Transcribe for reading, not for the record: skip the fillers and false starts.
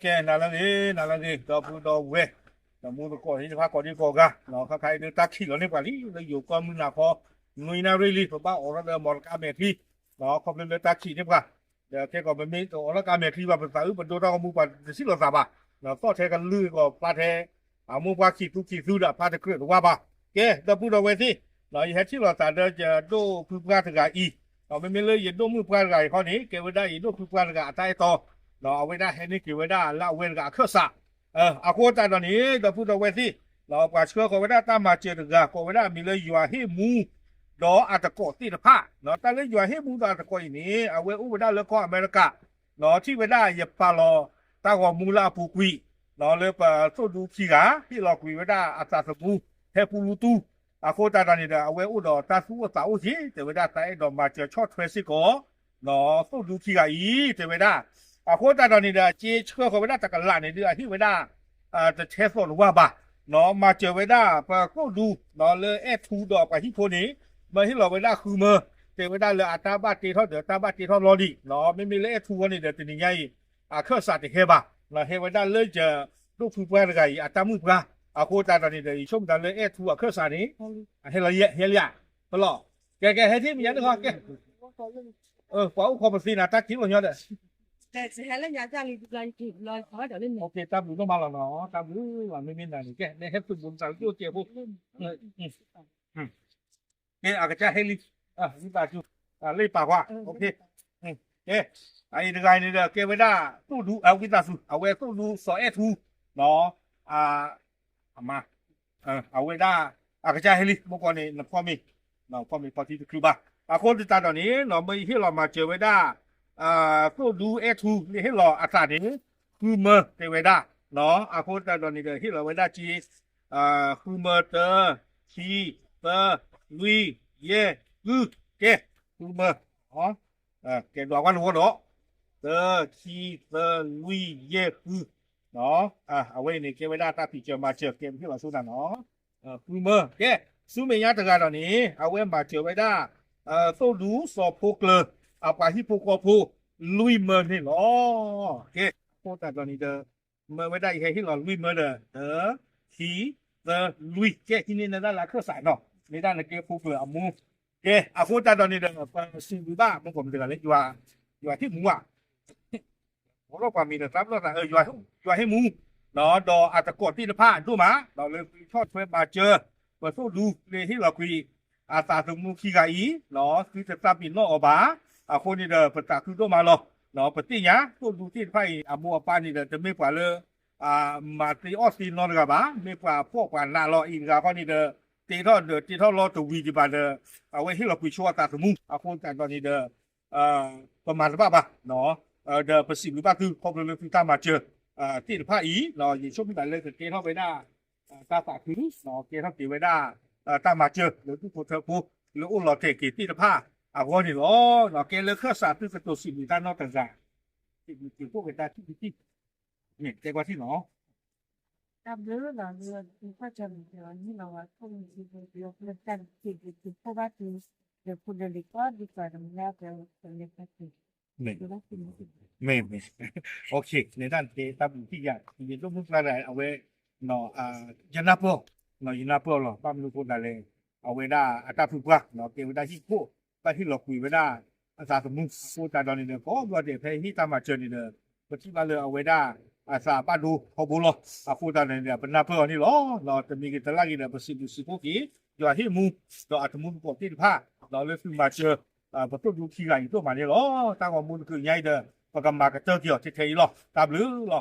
แกนาลังเอต่อพูดต่อเวต่อมูตก่อนที่จะพาก่อนที่ก่อกันเนาะข้าใครเดินตักขี้เราเนี่ยกว่านี้เราอยู่ก่อนมือหน้าพอหน่วยนาเรลีเพราะว่าออกแล้วเดินมอลกาเมทีเนาะเขาเป็นเดินตักขี้เนี่ยกว่าเดี๋ยวแค่ก่อนมันมีตัวออกแล้วกาเมทีว่าเป็นสายเป็นตัวเรามูปันสิเราสาบะเนาะก็ใช้กันลือก็ปาเทอามูปาขี้ทุกขี้สุดอะปาเทเกลือว่าบะแกต่อพูดต่อเวทีเนาะยังที่เราสาเดินจะโดพูดกันถึงไงอีเราไม่มีเลยยันโดมือพูดกันไงข้อนี้เก็บไว้ได้ยันโดพูดกันไงใต้ต่อเนาะเอาไว้ได้ให้นี่เก็บไว้ได้ละเว้นกับเครื่องสักอากูตาตอนนี้เราพูดเอาไว้สิเรากว่าเชื่อก็ไว้ได้ตามมาเจอถึงก็ไว้ได้มีเลยอยู่ให้มูดออาจจะกดตีนผ้าเนาะแต่เลยอยู่ให้มูดออาจจะกดอย่างนี้เอาไว้อู้ไว้ได้แล้วก็อเมริกาเนาะที่ไว้ได้อย่าปาลอตาว่ามูลาผูกุยเนาะเลยปะสู้ดูขี้กาที่เราคุยไว้ได้อาจจะสมูเฮปูรูตูอากูตาตอนนี้เอาไว้อู้ดอตาสู้สาวสิแต่ไว้ได้แต่ดอกมาเจอช็อตเทรซิโกเนาะสู้ดูขี้กาอีแต่ไว้ได้อากูตาตอนนี้เจ๊เชื่อเขาไว้ได้จากกันหลานในเดือนที่ไว้ได้จะเทสหรือว่าบ่าเนาะมาเจอไว้ได้ปะก็ดูเนาะเลยทูดอกไปที่คนนี้มาที่เราไว้ได้คือเมื่อเจอไว้ได้เลยอัตราบ้าตีเท่าเดือดตาบ้าตีเท่ารอดีเนาะไม่มีเลยทูวันนี้เดือดตีนี้ไงเครื่องสัตว์เฮบ่าเราเฮไว้ได้เลยจะลูกผู้ป่วยอะไรอัตรามือปลาโคตรตอนนี้เดี๋ยวชมได้เลยทูเครื่องสัตว์นี้ให้เราเฮลี่ยตลอดแกให้ที่มีอย่างนึงแกขวาขอบสีน่ะตักทิ้งหมดเลยแต่เสร็จแล้วอยากจะรีบลอยขอเดี๋ยวเล่น โอเคตามอยู่ต้องมาแล้วเนาะตามอยู่ว่าไม่มีอะไรแกในเฮ็ดสุดบุญสาวเกี่ยวเจียวพวกเนี่ยอาจจะให้ลินี่ปากอยู่เลยปากว่าโอเคเอ๊ะไอ้เด็กไอ้นี่เด็กเก็บไว้ได้ตู้ดูเอาวิตาสุเอาไว้ตู้ดูสอเอทูเนาะมาเอาไว้ได้อาจจะให้ลิเมื่อก่อนนี่พ่อมีเนาะพ่อมีพอที่คือบ้าคนที่ตาตอนนี้เนาะไม่ที่เรามาเจอไว้ได้ก็ดูทูนี่ให้รออาสานี้คือเมื่อเทวดาเนาะโคตรตอนนี้เลยที่เราไว้ได้จีคือเมื่อเตอชีเตอลุยเย่คือเกคือเมื่ออ๋อเกดอกวันหัวเนาะเตอชีเตอลุยเย่คือเนาะเอาไว้ในเกไว้ได้ตาผีเจอมาเจอเกมที่เราสู้กันเนาะคือเมื่อเกสู้ไม่ยากแต่การตอนนี้เอาไว้มาเจอไว้ได้สู้ดูสอบพวกเลยเอาไปที่พวกพูลุยเมอร์นี่หรอโอเคโคตรตอนนี้เด้อเมื่อไว้ได้แค่ที่เราลุยเมอร์เด้อทีเด้อลุยเจ้ที่นี่ในด้านหลังเครื่องสายเนาะในด้านหลังเกี่ยวกับอามูโอเคโคตรตอนนี้เด้อสิ่งบ้าบางคนเดือดเลยอยู่ที่หมูอ่ะผมเราความมีเด้อครับเราแต่อยู่ให้หมูเนาะดออาจจะกดที่ผ้าดูมาเราเลยชอบเพื่อมาเจอมาสู้ดูเลยที่เราคุยอาสาสมุขีกาอีเนาะคือจะตับบินโลอบาคนนี้เด้อประกาศคือตัวมาหรอกเนาะปฏิญญาตัวดูที่ไพ่มัวปานี่เด้อจะไม่กว่าเลยมาตีออสตินนอนกับบ้าไม่กว่าพวกว่านาลออินกับนี่เด้อตีท่อรอตัววีจิบาเด้อเอาไว้ให้เราคุยชัวตาสมุคนแต่ตอนนี้เด้อประมาณว่าป่ะเนาะเด้อประสิทธิ์หรือป่ะคือพอเราคือตามมาเจอที่ผ้าอีเนาะยิ่งช่วงนี้เลยเกณฑ์เข้าไปได้ตาฝากคือเนาะเกณฑ์เข้าตีไว้ได้ตามมาเจอหรือทุกคนเธอผู้หรืออุ้งหล่อเทกีที่ผ้าวันนี้เนาะเกลือเครื่องสารที่เป็นตัวสิ่งด้านนอกต่างๆที่พวกเป็นตาที่เนี่ยเจ้าว่าที่เนาะ ดับเรือหลังเรือคือพระจันทร์เดี๋ยวนี้เราว่าต้องมีเรือเรือกันที่เพราะว่าคือเดี๋ยวคุณเดลิก็ดีกว่าตรงนี้แล้วเดี๋ยวเรียกว่าคือไม่คือว่าคือไม่โอเคในด้านเตตามที่อยากมีรูปมุกอะไรเอาไว้เนาะยันนาโปเนาะยันนาโปหรอปั้มลูกคนอะไรเอาไว้ได้อัตราผู้กว่าเนาะเกี่ยวได้ที่ผู้ไปที่เราคุยไว้ได้อาสาสมุนผู้ตาดอนนี่เด้อก็ว่าเดี๋ยวเพย์ที่ตามมาเจอนี่เด้อปฏิบัติเลยเอาไว้ได้อาสาป้าดูเขาบุญหรอผู้ตาเนี่ยเป็นนาเปอร์นี่หรอเราจะมีกิจลักษณะประสิทธิ์สิบพวกนี้อยู่ที่มูเราอาจจะมุ่งกดที่ผ้าเราเลยขึ้นมาเจอประตูดูที่ไหนตัวมาเนี่ยหรอตั้งว่ามูลคือใหญ่เด้อประกำมากระเจอเกี่ยวที่เทยหรอตามหรือหรอ